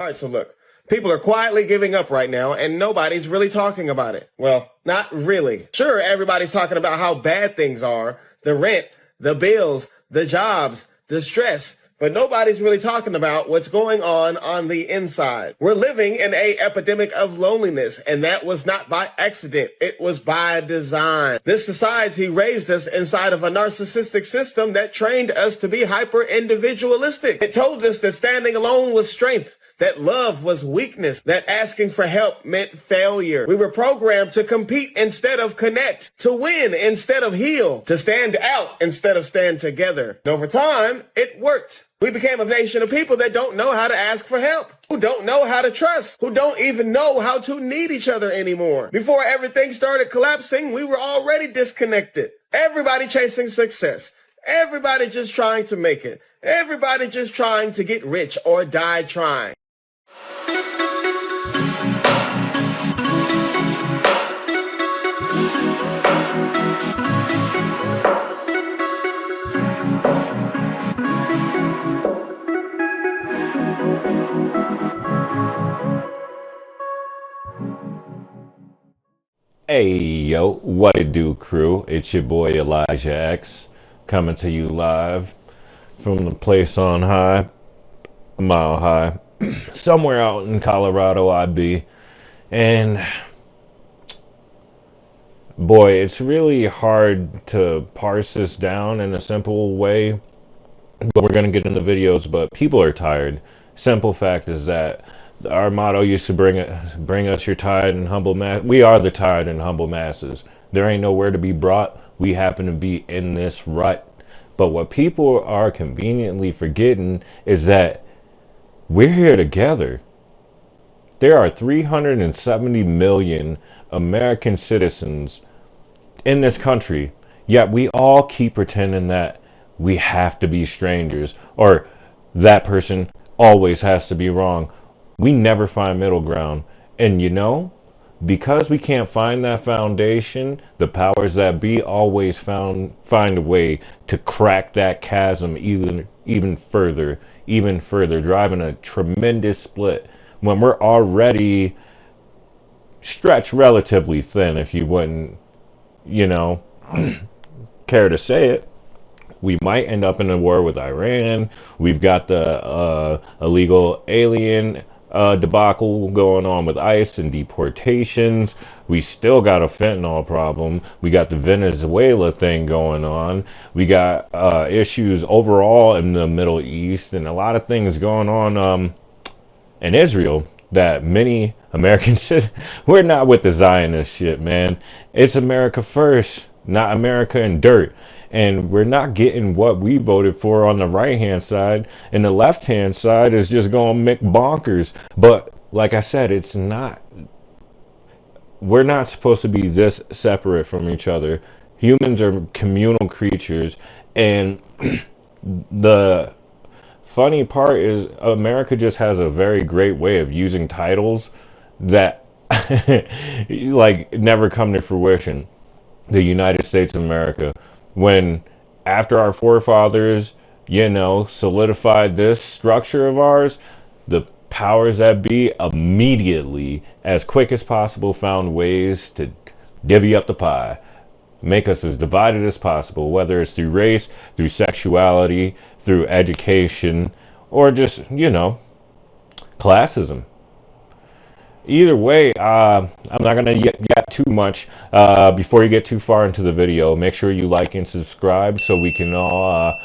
All right, so look, people are quietly giving up right now and nobody's really talking about it. Well, not really. Sure, everybody's talking about how bad things are, the rent, the bills, the jobs, the stress, but nobody's really talking about what's going on the inside. We're living in a epidemic of loneliness, and that was not by accident. It was by design. This society raised us inside of a narcissistic system that trained us to be hyper individualistic. It told us that standing alone was strength, that love was weakness, that asking for help meant failure. We were programmed to compete instead of connect, to win instead of heal, to stand out instead of stand together. And over time, it worked. We became a nation of people that don't know how to ask for help, who don't know how to trust, who don't even know how to need each other anymore. Before everything started collapsing, we were already disconnected. Everybody chasing success. Everybody just trying to make it. Everybody just trying to get rich or die trying. Hey yo, what it do, crew? It's your boy Elijah X coming to you live from the place on high, a mile high, somewhere out in Colorado I be. And boy, it's really hard to parse this down in a simple way, but we're gonna get into videos. But people are tired. Simple fact is that our motto used to bring us your tired and humble mass. We are the tired and humble masses. There ain't nowhere to be brought. We happen to be in this rut. But what people are conveniently forgetting is that we're here together. There are 370 million American citizens in this country, yet we all keep pretending that we have to be strangers, or that person always has to be wrong. We never find middle ground. And because we can't find that foundation, the powers that be always find a way to crack that chasm even further, driving a tremendous split when we're already stretched relatively thin, if you wouldn't, care to say it. We might end up in a war with Iran. We've got the illegal alien debacle going on with ICE and deportations. We still got a fentanyl problem. We got the Venezuela thing going on. We got issues overall in the Middle East, and a lot of things going on in Israel that many Americans we're not with the Zionist shit, man. It's America first, not America in dirt. And we're not getting what we voted for on the right-hand side, and the left-hand side is just going to make bonkers. But like I said, we're not supposed to be this separate from each other. Humans are communal creatures, and the funny part is America just has a very great way of using titles that like never come to fruition. The United States of America, when after our forefathers, solidified this structure of ours, the powers that be immediately, as quick as possible, found ways to divvy up the pie, make us as divided as possible, whether it's through race, through sexuality, through education, or just, classism. Either way, I'm not going to yet too much before you get too far into the video. Make sure you like and subscribe so we can all,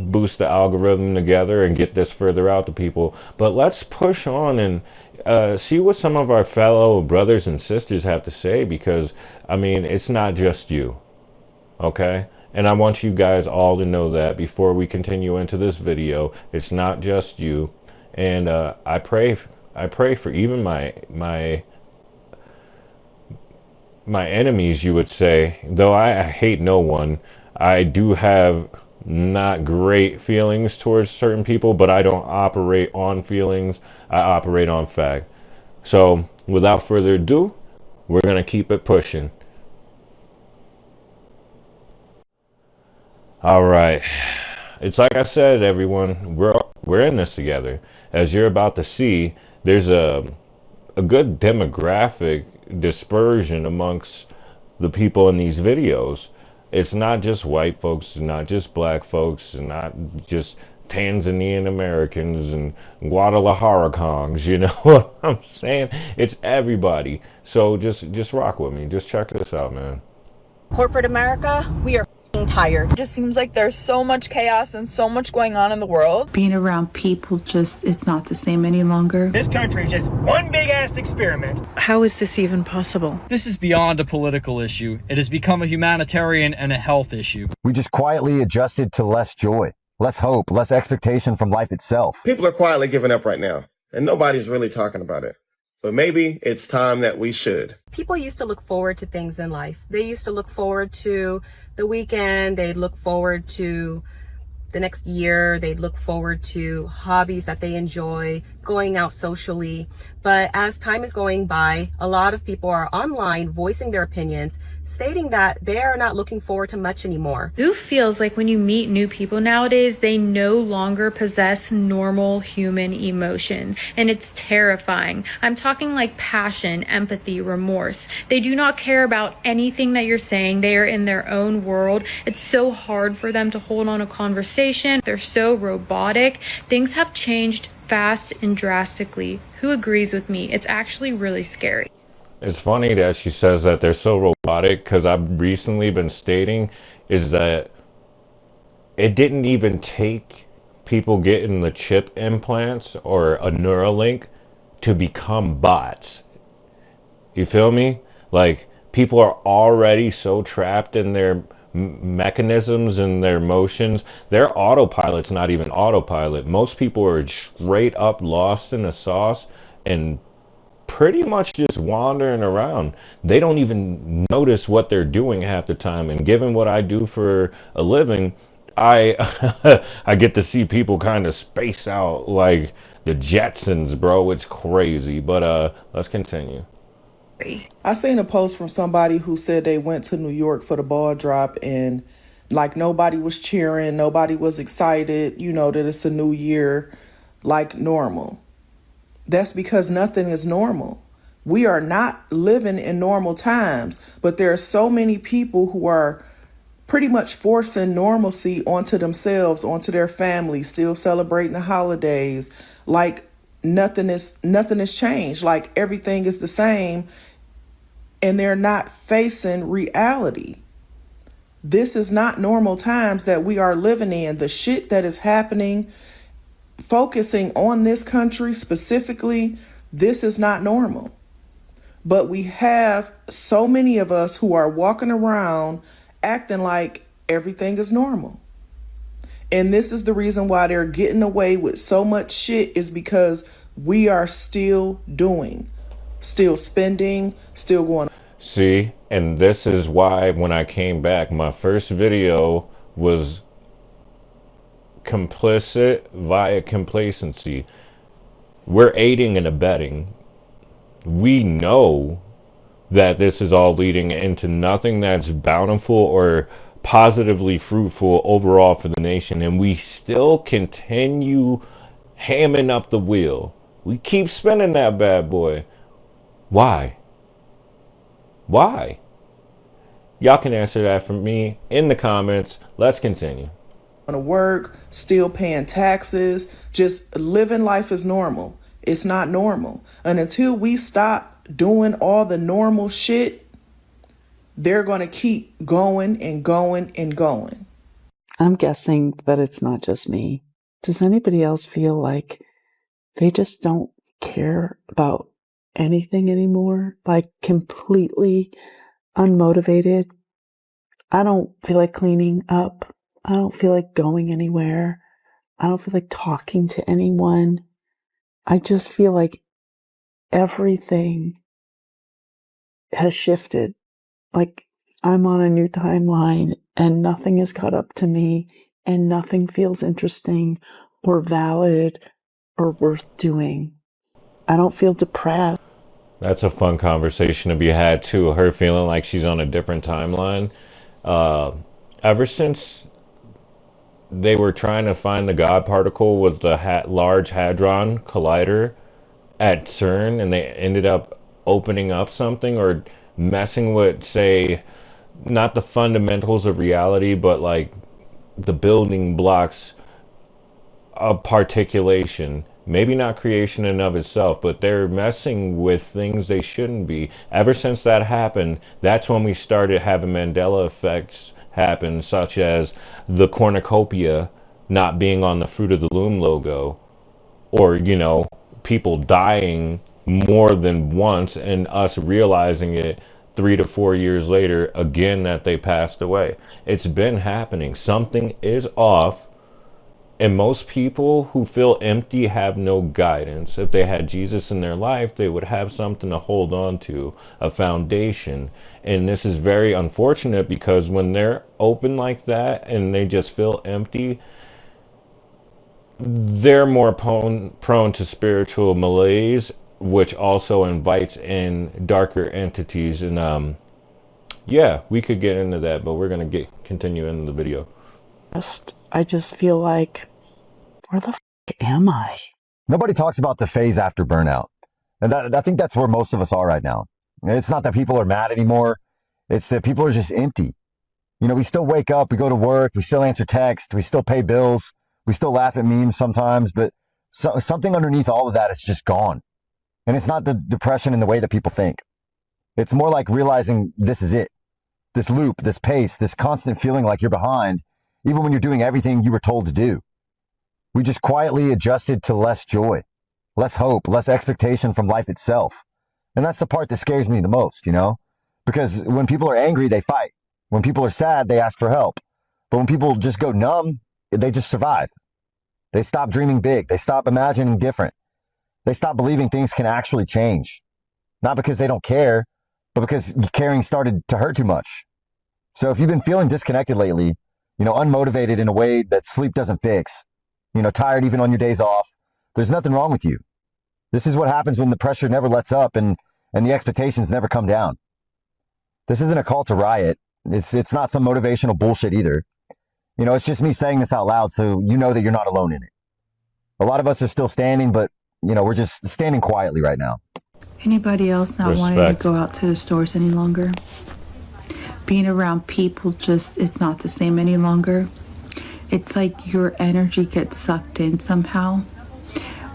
boost the algorithm together and get this further out to people. But let's push on and see what some of our fellow brothers and sisters have to say, because, it's not just you, okay? And I want you guys all to know that before we continue into this video. It's not just you. And I pray for even my enemies, you would say. Though I hate no one, I do have not great feelings towards certain people, but I don't operate on feelings. I operate on fact. So without further ado, we're gonna keep it pushing. All right. It's like I said, everyone, We're in this together. As you're about to see, there's a good demographic dispersion amongst the people in these videos. It's not just white folks, it's not just black folks, it's not just Tanzanian Americans and Guadalajara Kongs, you know what I'm saying? It's everybody. So just rock with me. Just check this out, man. Corporate America, we are tired. It just seems like there's so much chaos and so much going on in the world. Being around people just, it's not the same any longer. This country is just one big ass experiment. How is this even possible? This is beyond a political issue. It has become a humanitarian and a health issue. We just quietly adjusted to less joy, less hope, less expectation from life itself. People are quietly giving up right now, and nobody's really talking about it. But maybe it's time that we should. People used to look forward to things in life. They used to look forward to the weekend. They'd look forward to the next year. They'd look forward to hobbies that they enjoy, going out socially. But as time is going by, a lot of people are online voicing their opinions, stating that they are not looking forward to much anymore. Who feels like when you meet new people nowadays, they no longer possess normal human emotions? And it's terrifying. I'm talking like passion, empathy, remorse. They do not care about anything that you're saying. They are in their own world. It's so hard for them to hold on a conversation. They're so robotic. Things have changed fast and drastically. Who agrees with me? It's actually really scary. It's funny that she says that they're so robotic, because I've recently been stating is that it didn't even take people getting the chip implants or a Neuralink to become bots. You feel me? Like, people are already so trapped in their mechanisms and their motions. Their autopilot's not even autopilot. Most people are straight up lost in the sauce and pretty much just wandering around. They don't even notice what they're doing half the time. And given what I do for a living, I I get to see people kind of space out like the Jetsons, bro. It's crazy. But let's continue. I seen a post from somebody who said they went to New York for the ball drop, and like nobody was cheering, nobody was excited, you know, that it's a new year like normal. That's because nothing is normal. We are not living in normal times, but there are so many people who are pretty much forcing normalcy onto themselves, onto their families, still celebrating the holidays, like nothing is changed, like everything is the same, and they're not facing reality. This is not normal times that we are living in. The shit that is happening, focusing on this country specifically, this is not normal. But we have so many of us who are walking around acting like everything is normal. And this is the reason why they're getting away with so much shit, is because we are still doing, still spending, still going. See, and this is why when I came back, my first video was complicit via complacency. We're aiding and abetting. We know that this is all leading into nothing that's bountiful or positively fruitful overall for the nation, and we still continue hamming up the wheel. We keep spinning that bad boy. Why? Why? Y'all can answer that for me in the comments. Let's continue. To work, still paying taxes, just living life as normal. It's not normal. And until we stop doing all the normal shit, they're going to keep going and going and going. I'm guessing that it's not just me. Does anybody else feel like they just don't care about anything anymore? Like completely unmotivated? I don't feel like cleaning up. I don't feel like going anywhere. I don't feel like talking to anyone. I just feel like everything has shifted. Like I'm on a new timeline and nothing is caught up to me and nothing feels interesting or valid or worth doing. I don't feel depressed. That's a fun conversation to be had too. Her feeling like she's on a different timeline. Ever since they were trying to find the God particle with the Large Hadron Collider at CERN, and they ended up opening up something or messing with, say, not the fundamentals of reality, but like the building blocks of particulation. Maybe not creation in and of itself, but they're messing with things they shouldn't be. Ever since that happened, that's when we started having Mandela effects happen, such as the cornucopia not being on the Fruit of the Loom logo, or, you know, people dying more than once and us realizing it 3 to 4 years later again that they passed away. It's been happening. Something is off. And most people who feel empty have no guidance. If they had Jesus in their life, they would have something to hold on to, a foundation. And this is very unfortunate because when they're open like that and they just feel empty, they're more prone to spiritual malaise, which also invites in darker entities. And yeah, we could get into that, but we're gonna continue into the video. I just feel like, where the am I? Nobody talks about the phase after burnout. And I think that's where most of us are right now. It's not that people are mad anymore. It's that people are just empty. You know, we still wake up, we go to work, we still answer text, we still pay bills, we still laugh at memes sometimes, but something underneath all of that is just gone. And it's not the depression in the way that people think. It's more like realizing this is it. This loop, this pace, this constant feeling like you're behind, even when you're doing everything you were told to do. We just quietly adjusted to less joy, less hope, less expectation from life itself. And that's the part that scares me the most, you know? Because when people are angry, they fight. When people are sad, they ask for help. But when people just go numb, they just survive. They stop dreaming big. They stop imagining different. They stop believing things can actually change. Not because they don't care, but because caring started to hurt too much. So if you've been feeling disconnected lately, you know, unmotivated in a way that sleep doesn't fix, you know, tired even on your days off, there's nothing wrong with you. This is what happens when the pressure never lets up and the expectations never come down. This isn't a call to riot. It's not some motivational bullshit either. You know, it's just me saying this out loud so you know that you're not alone in it. A lot of us are still standing, but, you know, we're just standing quietly right now. Anybody else not wanting to go out to the stores any longer? Being around people it's not the same any longer. It's like your energy gets sucked in somehow.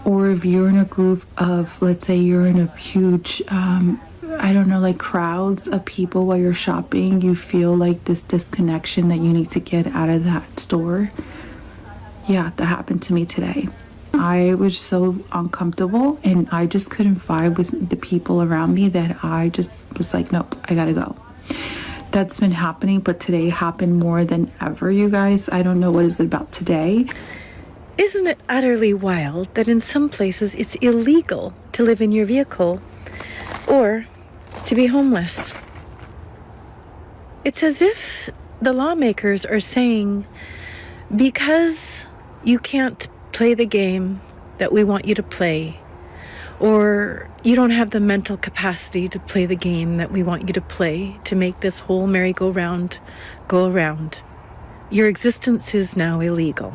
Or if you're in a group of, let's say you're in a huge, I don't know, like crowds of people while you're shopping, you feel like this disconnection that you need to get out of that store. Yeah, that happened to me today. I was so uncomfortable and I just couldn't vibe with the people around me that I just was like, nope, I gotta go. That's been happening, but today happened more than ever, you guys. I don't know what is it about today. Isn't it utterly wild that in some places it's illegal to live in your vehicle or to be homeless? It's as if the lawmakers are saying, because you can't play the game that we want you to play, or you don't have the mental capacity to play the game that we want you to play to make this whole merry-go-round go around, your existence is now illegal.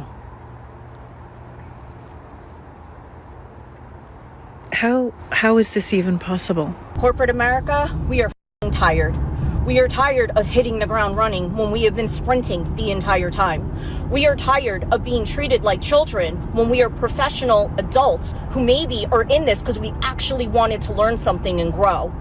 How is this even possible? Corporate America, we are tired. We are tired of hitting the ground running when we have been sprinting the entire time. We are tired of being treated like children when we are professional adults who maybe are in this because we actually wanted to learn something and grow.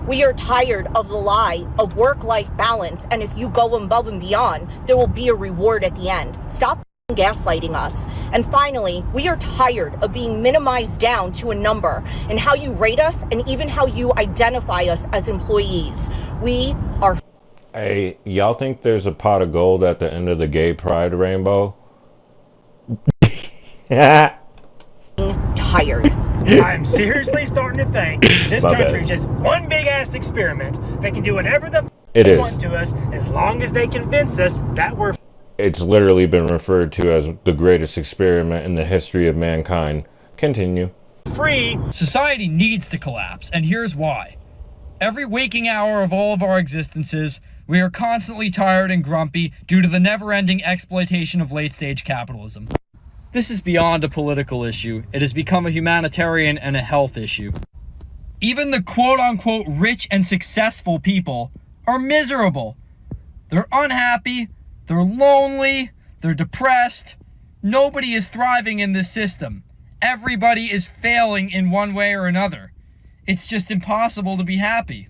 We are tired of the lie of work-life balance, and if you go above and beyond, there will be a reward at the end. Stop gaslighting us. And finally, we are tired of being minimized down to a number and how you rate us and even how you identify us as employees. We are... Hey, y'all think there's a pot of gold at the end of the gay pride rainbow? Tired. I'm seriously starting to think this country is just one big ass experiment. They can do whatever they want to us as long as they convince us that we're... It's literally been referred to as the greatest experiment in the history of mankind. Continue. Free. Society needs to collapse, and here's why. Every waking hour of all of our existences, We are constantly tired and grumpy due to the never-ending exploitation of late-stage capitalism. This is beyond a political issue. It has become a humanitarian and a health issue. Even the quote-unquote rich and successful people are miserable. They're unhappy, they're lonely, they're depressed. Nobody is thriving in this system. Everybody is failing in one way or another. It's just impossible to be happy.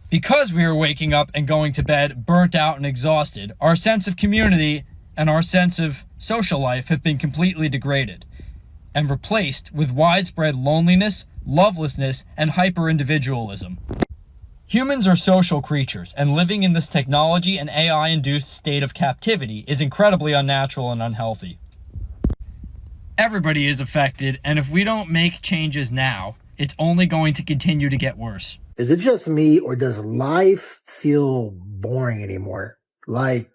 Because we are waking up and going to bed burnt out and exhausted, our sense of community and our sense of social life have been completely degraded and replaced with widespread loneliness, lovelessness, and hyper-individualism. Humans are social creatures, and living in this technology and AI-induced state of captivity is incredibly unnatural and unhealthy. Everybody is affected, and if we don't make changes now, it's only going to continue to get worse. Is it just me, or does life feel boring anymore? Like,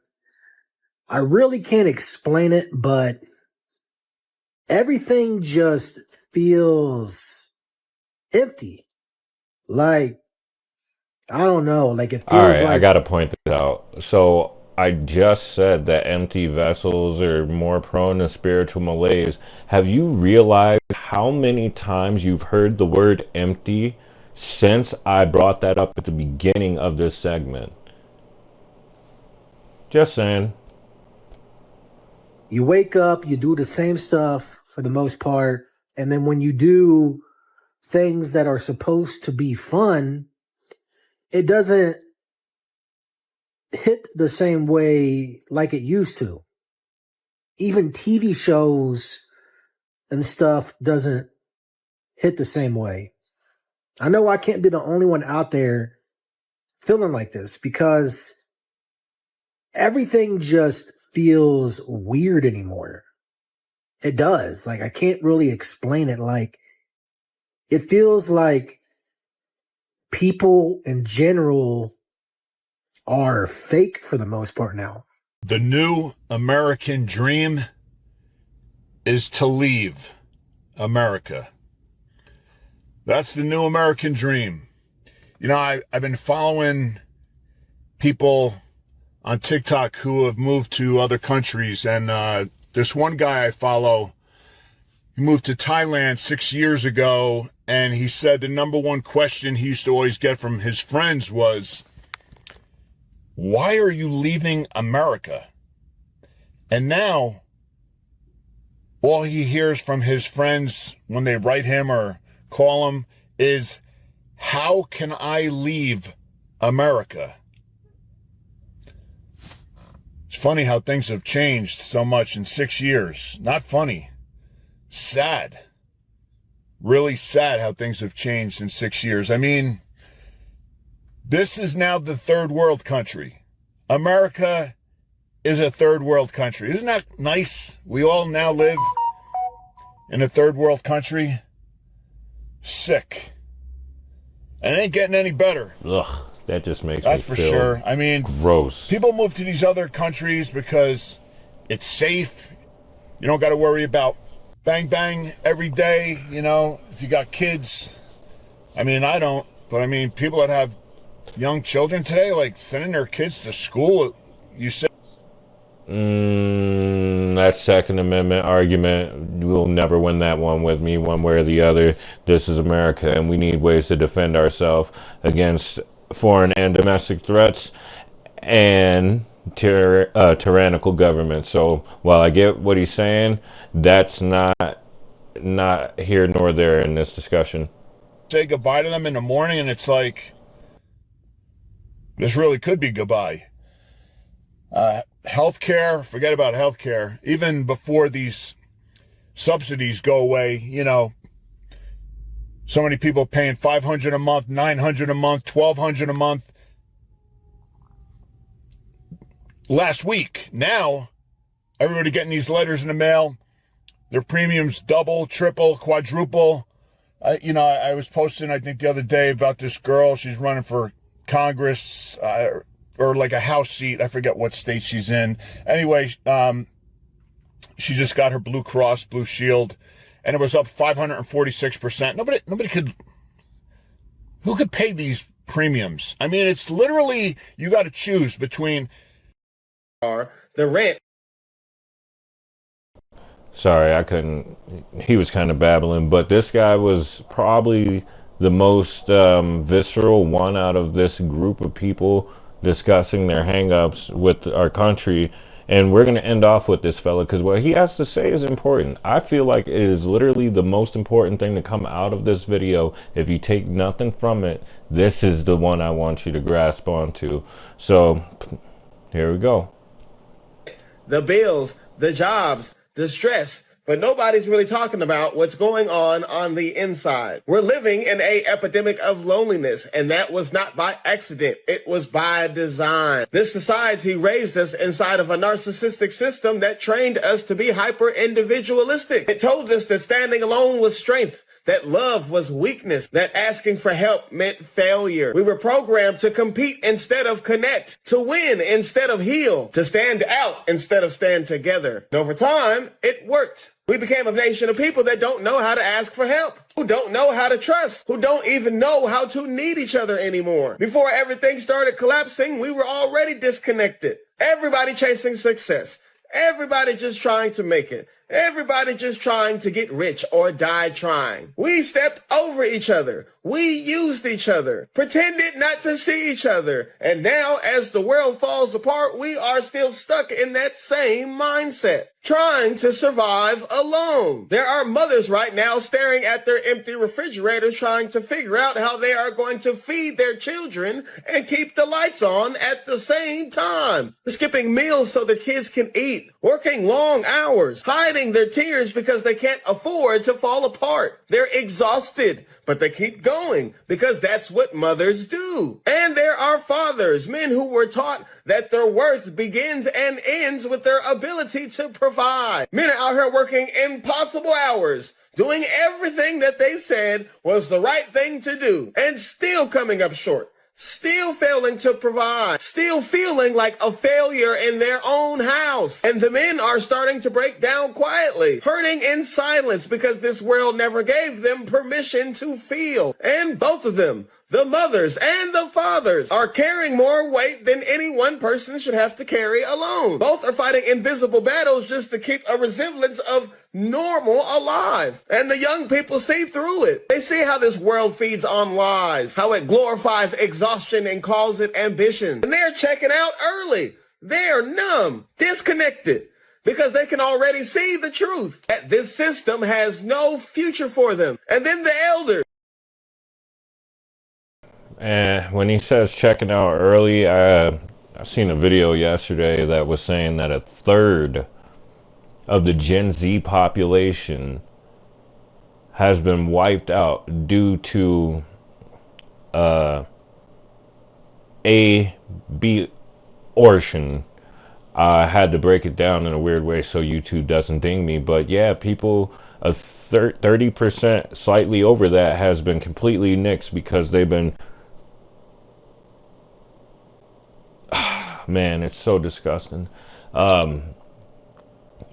I really can't explain it, but everything just feels empty. Like, I don't know. Like, it feels All right, like... I gotta point this out. So I just said that empty vessels are more prone to spiritual malaise. Have you realized how many times you've heard the word empty since I brought that up at the beginning of this segment? Just saying. You wake up, you do the same stuff for the most part, and then when you do things that are supposed to be fun, it doesn't hit the same way like it used to. Even TV shows and stuff doesn't hit the same way. I know I can't be the only one out there feeling like this, because everything just feels weird anymore. It does. Like, I can't really explain it. Like, it feels like people in general are fake for the most part now. The new American dream is to leave America. That's the new American dream. You know, I've been following people on TikTok who have moved to other countries, and this one guy I follow, he moved to Thailand 6 years ago, and he said the number one question he used to always get from his friends was, why are you leaving America? And now, all he hears from his friends when they write him or call him is, how can I leave America? It's funny how things have changed so much in 6 years. Not funny. Sad. Really sad how things have changed in 6 years. I mean, this is now the third world country. America is a third world country. Isn't that nice? We all now live in a third world country. Sick. And it ain't getting any better. Ugh, that just makes me feel for sure. I mean, gross. People move to these other countries because it's safe. You don't got to worry about bang bang every day, you know, if you got kids. I mean, I don't, but I mean, people that have young children today, like sending their kids to school, you said. That Second Amendment argument, you'll never win that one with me, one way or the other. This is America, and we need ways to defend ourselves against foreign and domestic threats and tyrannical government. So while I get what he's saying, that's not here nor there in this discussion. Say goodbye to them in the morning, and it's like, this really could be goodbye. Healthcare, forget about healthcare. Even before these subsidies go away, you know, so many people paying $500 a month, $900 a month, $1,200 a month. Last week, now, everybody getting these letters in the mail, their premiums double, triple, quadruple. I was posting, I think, the other day about this girl. She's running for Congress, or like a House seat. I forget what state she's in. Anyway, she just got her Blue Cross Blue Shield, and it was up 546%. Nobody could. Who could pay these premiums. I mean, it's literally, you got to choose between the rent. Sorry, I couldn't. He was kind of babbling, but this guy was probably the most visceral one out of this group of people discussing their hang-ups with our country. And we're going to end off with this fella because what he has to say is important. I feel like it is literally the most important thing to come out of this video. If you take nothing from it, this is the one I want you to grasp onto. So here we go. The bills, the jobs, the stress, but nobody's really talking about what's going on the inside. We're living in an epidemic of loneliness, and that was not by accident. It was by design. This society raised us inside of a narcissistic system that trained us to be hyper-individualistic. It told us that standing alone was strength, that love was weakness, that asking for help meant failure. We were programmed to compete instead of connect, to win instead of heal, to stand out instead of stand together. And over time, it worked. We became a nation of people that don't know how to ask for help, who don't know how to trust, who don't even know how to need each other anymore. Before everything started collapsing, we were already disconnected. Everybody chasing success. Everybody just trying to make it. Everybody just trying to get rich or die trying. We stepped over each other. We used each other, pretended not to see each other. And now, as the world falls apart, we are still stuck in that same mindset, trying to survive alone. There are mothers right now staring at their empty refrigerators, trying to figure out how they are going to feed their children and keep the lights on at the same time. Skipping meals so the kids can eat, working long hours, hiding their tears because they can't afford to fall apart. They're exhausted, but they keep going because that's what mothers do. And there are fathers, men who were taught that their worth begins and ends with their ability to provide. Men are out here working impossible hours, doing everything that they said was the right thing to do, and still coming up short. Still failing to provide, still feeling like a failure in their own house. And the men are starting to break down quietly, hurting in silence because this world never gave them permission to feel. And both of them, the mothers and the fathers, are carrying more weight than any one person should have to carry alone. Both are fighting invisible battles just to keep a resemblance of normal alive. And the young people see through it. They see how this world feeds on lies, how it glorifies exhaustion and calls it ambition. And they're checking out early. They're numb, disconnected, because they can already see the truth that this system has no future for them. And then the elders. And when he says checking out early, I seen a video yesterday that was saying that a third of the Gen Z population has been wiped out due to abortion. I had to break it down in a weird way so YouTube doesn't ding me, but yeah, people, 30%, slightly over that, has been completely nixed because they've been, man, it's so disgusting.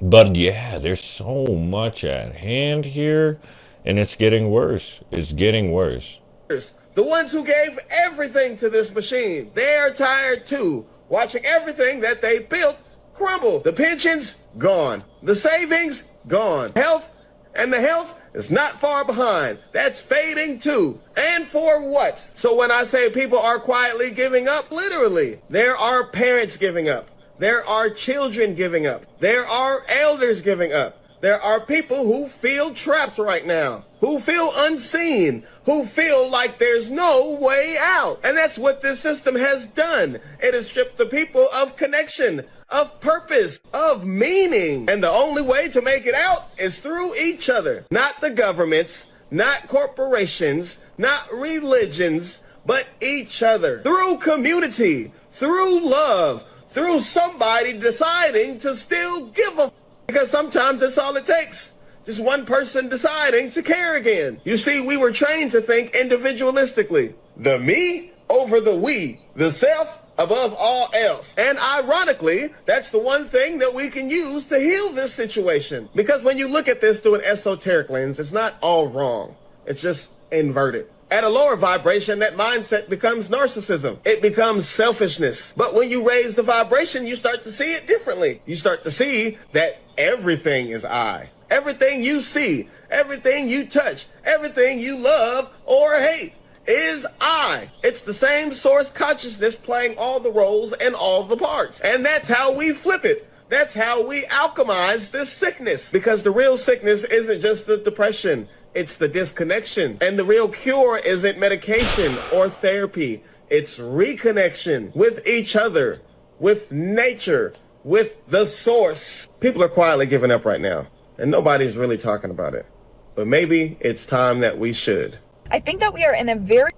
But yeah, there's so much at hand here, and it's getting worse. It's getting worse. The ones who gave everything to this machine, they're tired too, watching everything that they built crumble. The pensions, gone. The savings, gone. Health, and the health is not far behind. That's fading too. And for what? So when I say people are quietly giving up, literally, there are parents giving up. There are children giving up. There are elders giving up. There are people who feel trapped right now, who feel unseen, who feel like there's no way out. And that's what this system has done. It has stripped the people of connection, of purpose, of meaning. And the only way to make it out is through each other. Not the governments, not corporations, not religions, but each other. Through community, through love, through somebody deciding to still give a because sometimes that's all it takes. Just one person deciding to care again. You see, we were trained to think individualistically. The me over the we. The self above all else. And ironically, that's the one thing that we can use to heal this situation. Because when you look at this through an esoteric lens, it's not all wrong. It's just inverted. At a lower vibration, that mindset becomes narcissism. It becomes selfishness. But when you raise the vibration, you start to see it differently. You start to see that everything is I. Everything you see, everything you touch, everything you love or hate is I. It's the same source consciousness playing all the roles and all the parts. And that's how we flip it. That's how we alchemize this sickness. Because the real sickness isn't just the depression. It's the disconnection. And the real cure isn't medication or therapy. It's reconnection with each other, with nature, with the source. People are quietly giving up right now, and nobody's really talking about it. But maybe it's time that we should. I think that we are in a very...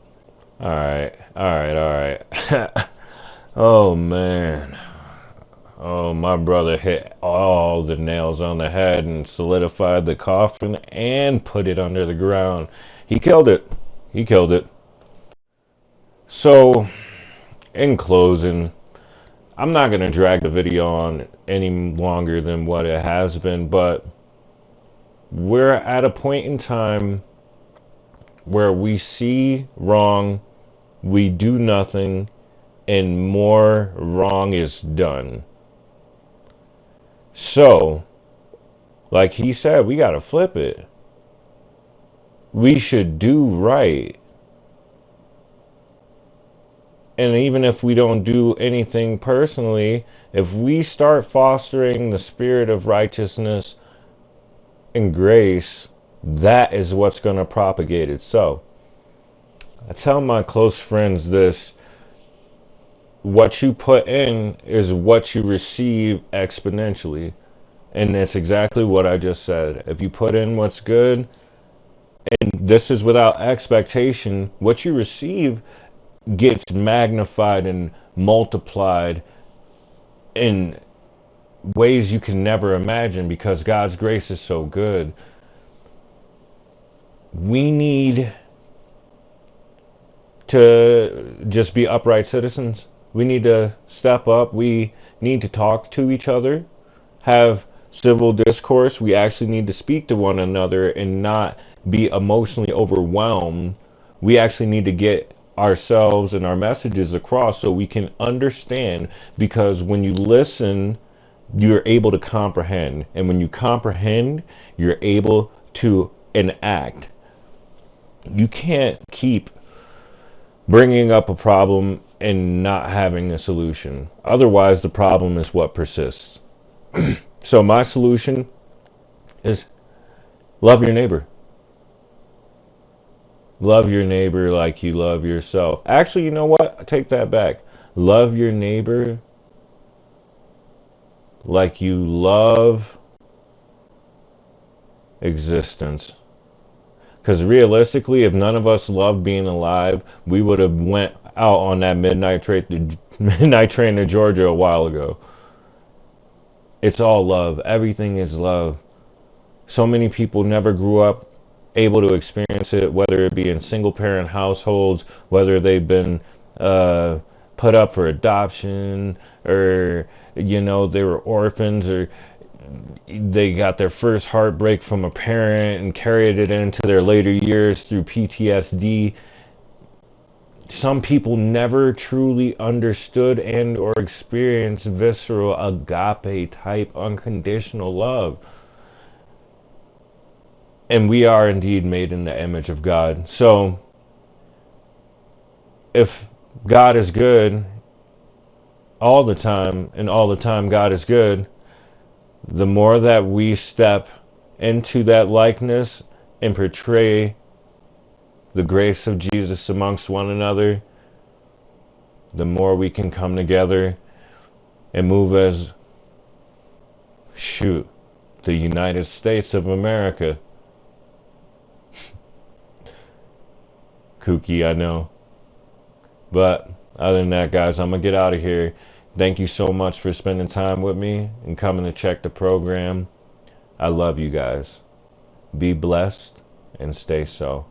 All right. Oh, man. Oh, my brother hit all the nails on the head and solidified the coffin and put it under the ground. He killed it. So, in closing, I'm not going to drag the video on any longer than what it has been, but we're at a point in time where we see wrong, we do nothing, and more wrong is done. So, like he said, we gotta flip it. We should do right. And even if we don't do anything personally, if we start fostering the spirit of righteousness and grace, that is what's going to propagate it. So, I tell my close friends this: what you put in is what you receive exponentially. And that's exactly what I just said. If you put in what's good, and this is without expectation, what you receive gets magnified and multiplied in ways you can never imagine, because God's grace is so good. We need to just be upright citizens. We need to step up. We need to talk to each other, have civil discourse. We actually need to speak to one another and not be emotionally overwhelmed. We actually need to get ourselves and our messages across so we can understand, because when you listen, you're able to comprehend. And when you comprehend, you're able to enact. You can't keep bringing up a problem and not having a solution. Otherwise, the problem is what persists. So my solution is love your neighbor. Love your neighbor like you love yourself. Actually, you know what? I take that back. Love your neighbor like you love existence. Because realistically, if none of us loved being alive, we would have went out on that midnight train to Georgia a while ago. It's all love. Everything is love. So many people never grew up able to experience it, whether it be in single parent households, whether they've been put up for adoption, or they were orphans, or they got their first heartbreak from a parent and carried it into their later years through PTSD. Some people never truly understood and or experienced visceral agape type unconditional love. And we are indeed made in the image of God. So if God is good all the time, and all the time God is good, the more that we step into that likeness and portray the grace of Jesus amongst one another, the more we can come together and move as, the United States of America. Kooky, I know. But other than that, guys, I'm going to get out of here. Thank you so much for spending time with me and coming to check the program. I love you guys. Be blessed and stay so.